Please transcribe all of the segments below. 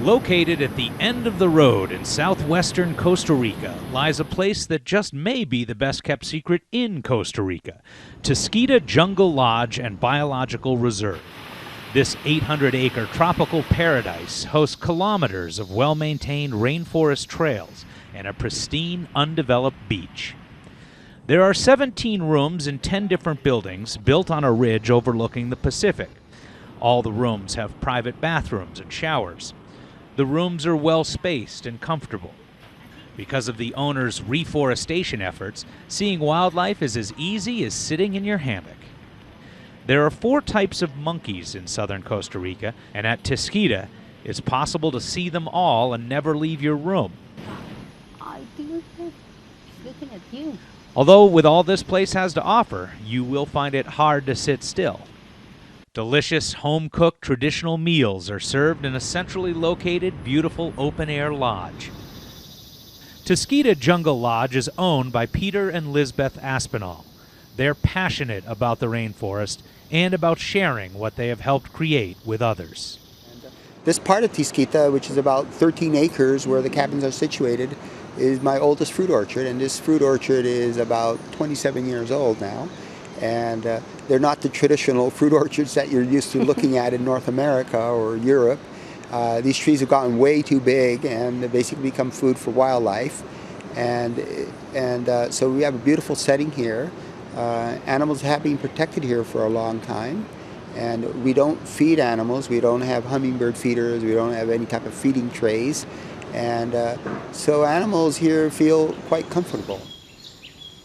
Located at the end of the road in southwestern Costa Rica lies a place that just may be the best kept secret in Costa Rica, Tiskita Jungle Lodge and Biological Reserve. This 800-acre tropical paradise hosts kilometers of well-maintained rainforest trails and a pristine, undeveloped beach. There are 17 rooms in 10 different buildings built on a ridge overlooking the Pacific. All the rooms have private bathrooms and showers. The rooms are well spaced and comfortable. Because of the owner's reforestation efforts, seeing wildlife is as easy as sitting in your hammock. There are 4 types of monkeys in southern Costa Rica, and at Tiskita, it's possible to see them all and never leave your room. I think he's looking at you. Although with all this place has to offer, you will find it hard to sit still. Delicious, home-cooked traditional meals are served in a centrally located, beautiful open-air lodge. Tiskita Jungle Lodge is owned by Peter and Lisbeth Aspinall. They're passionate about the rainforest and about sharing what they have helped create with others. This part of Tiskita, which is about 13 acres where the cabins are situated, is my oldest fruit orchard, and this fruit orchard is about 27 years old now. And they're not the traditional fruit orchards that you're used to looking at in North America or Europe. These trees have gotten way too big and they basically become food for wildlife. And so we have a beautiful setting here. Animals have been protected here for a long time. And we don't feed animals. We don't have hummingbird feeders. We don't have any type of feeding trays. And so animals here feel quite comfortable.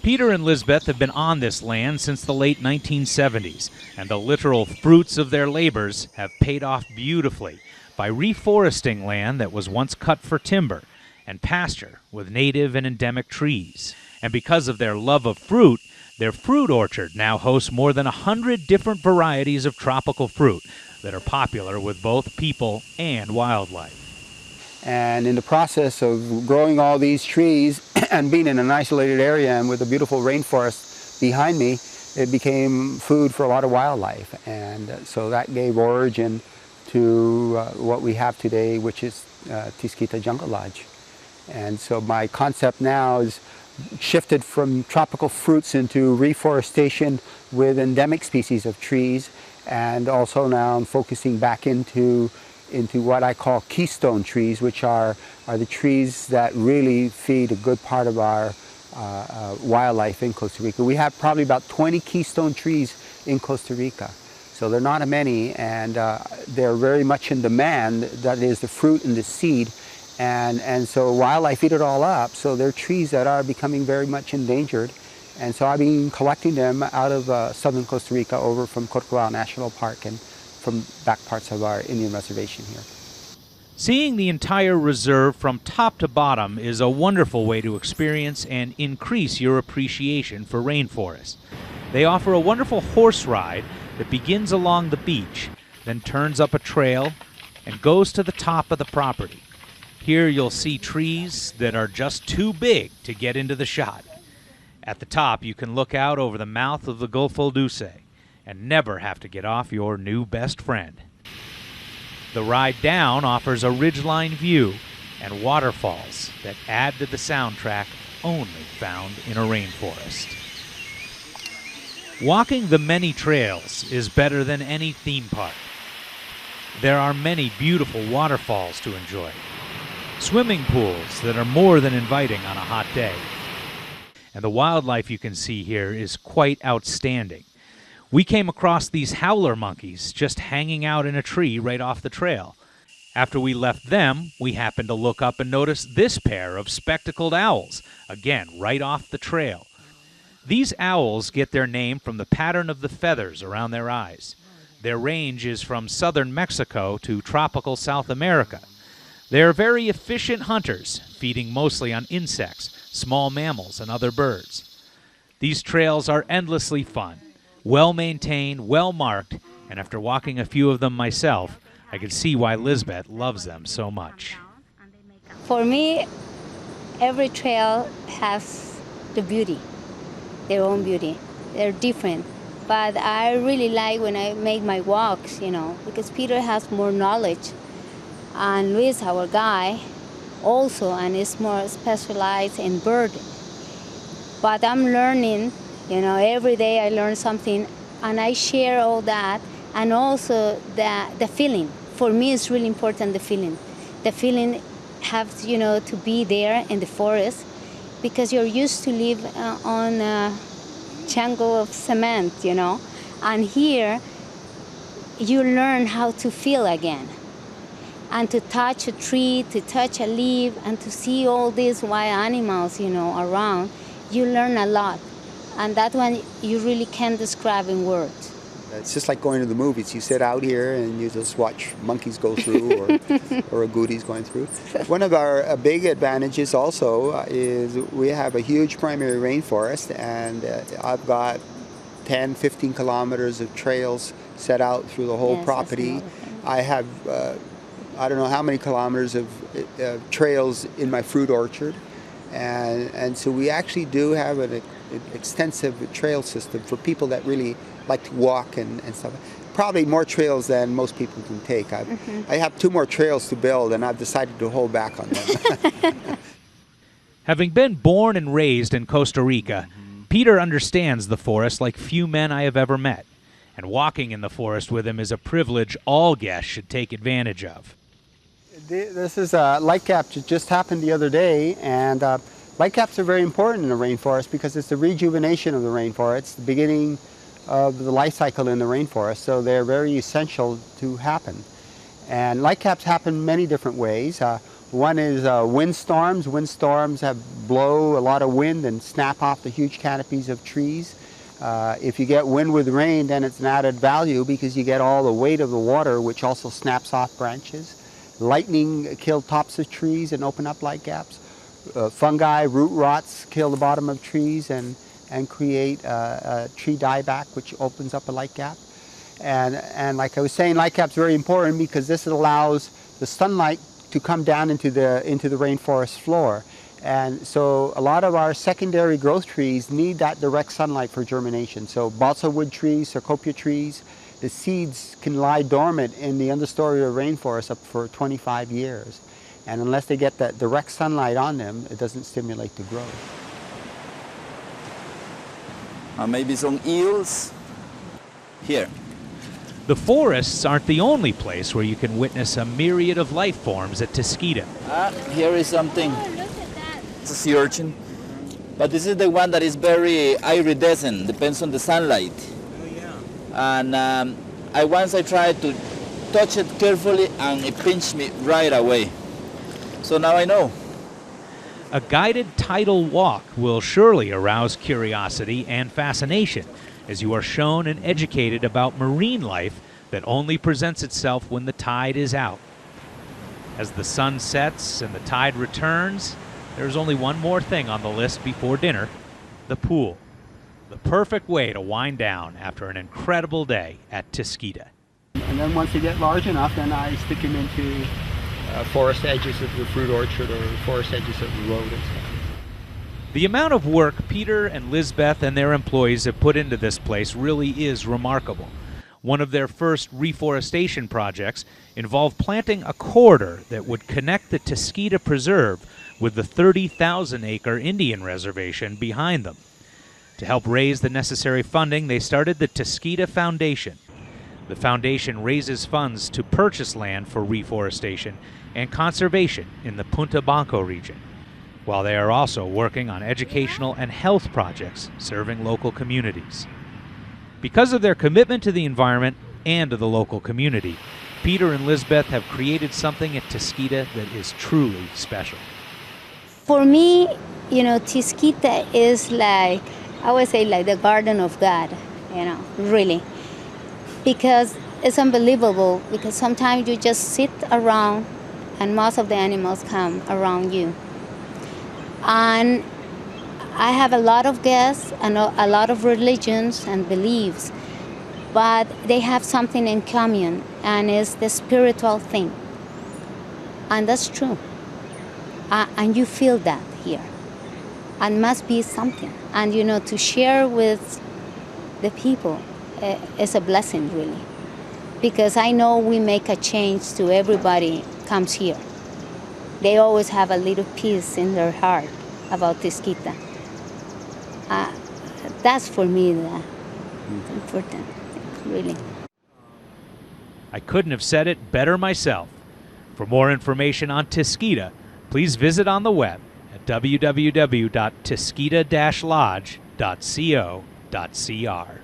Peter and Lisbeth have been on this land since the late 1970s, and the literal fruits of their labors have paid off beautifully by reforesting land that was once cut for timber and pasture with native and endemic trees. And because of their love of fruit, their fruit orchard now hosts more than 100 different varieties of tropical fruit that are popular with both people and wildlife. And in the process of growing all these trees and being in an isolated area and with a beautiful rainforest behind me, it became food for a lot of wildlife. And so that gave origin to what we have today, which is Tiskita Jungle Lodge. And so my concept now is shifted from tropical fruits into reforestation with endemic species of trees, and also now I'm focusing back into what I call keystone trees, which are the trees that really feed a good part of our wildlife in Costa Rica. We have probably about 20 keystone trees in Costa Rica. So they're not many, and they're very much in demand. That is the fruit and the seed. And so wildlife eat it all up. So they're trees that are becoming very much endangered. And so I've been collecting them out of southern Costa Rica over from Corcovado National Park and from back parts of our Indian reservation here. Seeing the entire reserve from top to bottom is a wonderful way to experience and increase your appreciation for rainforests. They offer a wonderful horse ride that begins along the beach, then turns up a trail and goes to the top of the property. Here you'll see trees that are just too big to get into the shot. At the top you can look out over the mouth of the Golfo Dulce and never have to get off your new best friend. The ride down offers a ridgeline view and waterfalls that add to the soundtrack only found in a rainforest. Walking the many trails is better than any theme park. There are many beautiful waterfalls to enjoy, swimming pools that are more than inviting on a hot day. And the wildlife you can see here is quite outstanding. We came across these howler monkeys just hanging out in a tree right off the trail. After we left them, we happened to look up and notice this pair of spectacled owls, again right off the trail. These owls get their name from the pattern of the feathers around their eyes. Their range is from southern Mexico to tropical South America. They are very efficient hunters, feeding mostly on insects, small mammals, and other birds. These trails are endlessly fun, well-maintained, well-marked, and after walking a few of them myself, I can see why Lisbeth loves them so much. For me, every trail has the beauty, their own beauty. They're different. But I really like when I make my walks, because Peter has more knowledge And Luis, our guy, also, and is more specialized in bird. But I'm learning, every day I learn something, and I share all that, and also the feeling. For me, it's really important, the feeling. The feeling has, to be there in the forest, because you're used to live on a jungle of cement, and here you learn how to feel again, and to touch a tree, to touch a leaf, and to see all these wild animals, around. You learn a lot, and that one you really can't describe in words. It's just like going to the movies. You sit out here and you just watch monkeys go through or agoutis going through. One of our big advantages also is we have a huge primary rainforest, and I've got 10, 15 kilometers of trails set out through the whole property. I have I don't know how many kilometers of trails in my fruit orchard. And so we actually do have an extensive trail system for people that really like to walk and stuff. Probably more trails than most people can take. I have 2 more trails to build, and I've decided to hold back on them. Having been born and raised in Costa Rica, Peter understands the forest like few men I have ever met. And walking in the forest with him is a privilege all guests should take advantage of. This is a light cap that just happened the other day, and light caps are very important in the rainforest because it's the rejuvenation of the rainforest, the beginning of the life cycle in the rainforest, so they're very essential to happen. And light caps happen many different ways. One is windstorms. Windstorms blow a lot of wind and snap off the huge canopies of trees. If you get wind with rain, then it's an added value because you get all the weight of the water, which also snaps off branches. Lightning kill tops of trees and open up light gaps. Fungi, root rots kill the bottom of trees and create a tree dieback, which opens up a light gap. And like I was saying, light cap's very important because this allows the sunlight to come down into the rainforest floor. And so a lot of our secondary growth trees need that direct sunlight for germination. So balsa wood trees, Cecropia trees, the seeds can lie dormant in the understory of rainforest up for 25 years. And unless they get that direct sunlight on them, it doesn't stimulate the growth. Maybe some eels here. The forests aren't the only place where you can witness a myriad of life forms at Tiskita. Here is something. Oh, look at that. It's a sea urchin. But this is the one that is very iridescent, depends on the sunlight. Oh, yeah. And once I tried to touch it carefully and it pinched me right away. So now I know. A guided tidal walk will surely arouse curiosity and fascination as you are shown and educated about marine life that only presents itself when the tide is out. As the sun sets and the tide returns, there's only one more thing on the list before dinner: the pool. The perfect way to wind down after an incredible day at Tiskita. And then once they get large enough, then I stick them into forest edges of the fruit orchard or forest edges of the road and stuff. The amount of work Peter and Lizbeth and their employees have put into this place really is remarkable. One of their first reforestation projects involved planting a corridor that would connect the Tiskita Preserve with the 30,000-acre Indian reservation behind them. To help raise the necessary funding, they started the Tiskita Foundation. The foundation raises funds to purchase land for reforestation and conservation in the Punta Banco region, while they are also working on educational and health projects serving local communities. Because of their commitment to the environment and to the local community, Peter and Lizbeth have created something at Tiskita that is truly special. For me, Tiskita is like, I would say, like the garden of God, really. Because it's unbelievable, because sometimes you just sit around and most of the animals come around you. And I have a lot of guests and a lot of religions and beliefs, but they have something in common, and it's the spiritual thing. And that's true. And you feel that here. And must be something. And to share with the people is a blessing, really. because I know we make a change to everybody comes here. They always have a little peace in their heart about Tiskita. That's for me the important, really. I couldn't have said it better myself. For more information on Tiskita, please visit on the web at www.tiskita-lodge.co.cr.